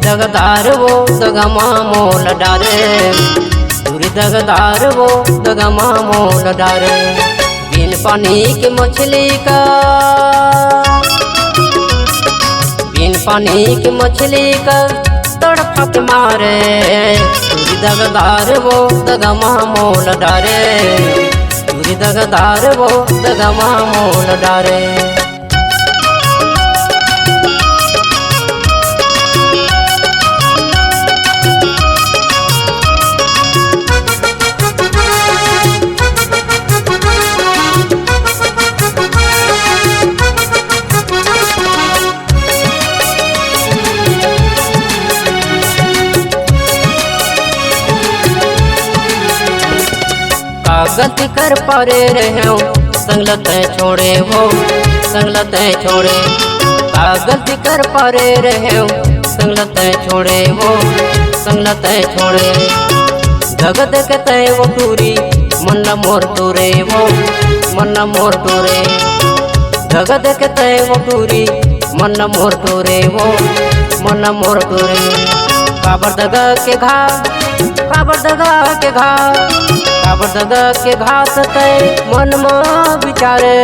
दगदार वो दगमा मोल डारे, तुरी दगदार वो दगमा मोल डारे। बिन पानी की मछली का, बिन पानी की मछली का तड़पा के मारे, तुरी दगदार वो दगमा मोल डारे, तुरी दगदार वो दगमा मोल डारे। गलती कर पारे रहे हो संगलत छोड़े वो संगलत छोड़े, गलती कर पारे रहे हो संगलत छोड़े वो संगलत छोड़े। जगत कहते वो टूरी मन मोर टूरे वो मन मोर टूरे, जगत कहते वो टूरी मन मोर टूरे वो मन मोर टूरे। काबर दगा के घा, काबर दगा के घा, काबर दगा के घास ते मन में विचारे,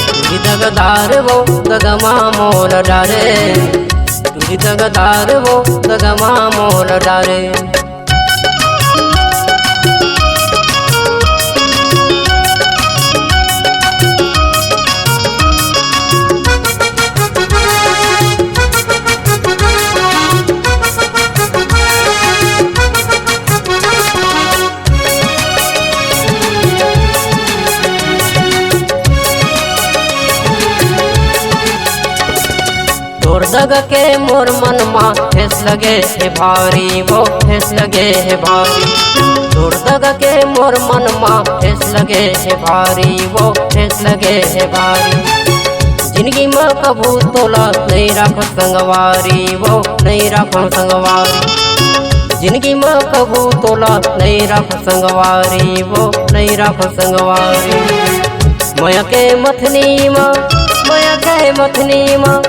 तुरी दगदार वो दगमा मोल डारे, तुरी दगदार वो दगमा मोल डारे। तोर दग के मोर मन मा ठेस लगे है भारी वो ठेस लगे है भारी, तोर दग के मोर मन मा ठेस लगे है भारी वो ठेस लगे है भारी। जिंदगी में कबू तोला नहीं रखो संगवारी वो नहीं रखो संगवारी, जिंदगी में कबू तोला नहीं रखो संगवारी वो नहीं रखो संगवारी। मया के मथनी मा, मया के मथनी मा,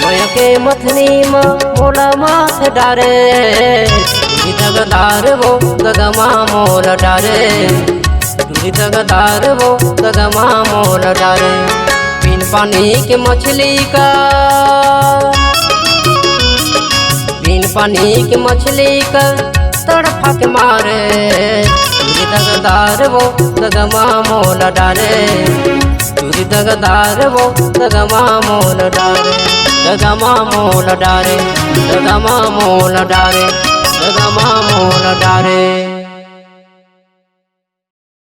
मया के मथनी मा मोला माथ डारे, तुरी दगदार वो दगमा मोल डारे, तुरी दगदार वो दगमा मोल डारे। बिन पानी की मछली का, बिन पानी की मछली का तड़पा के मारे, तुरी दगदार वो दगमा मोल डारे, तुरी दगदार वो दगमा मोल डारे, दगमा मोल डारे, दगमा मोल डारे, दगमा मोल डारे।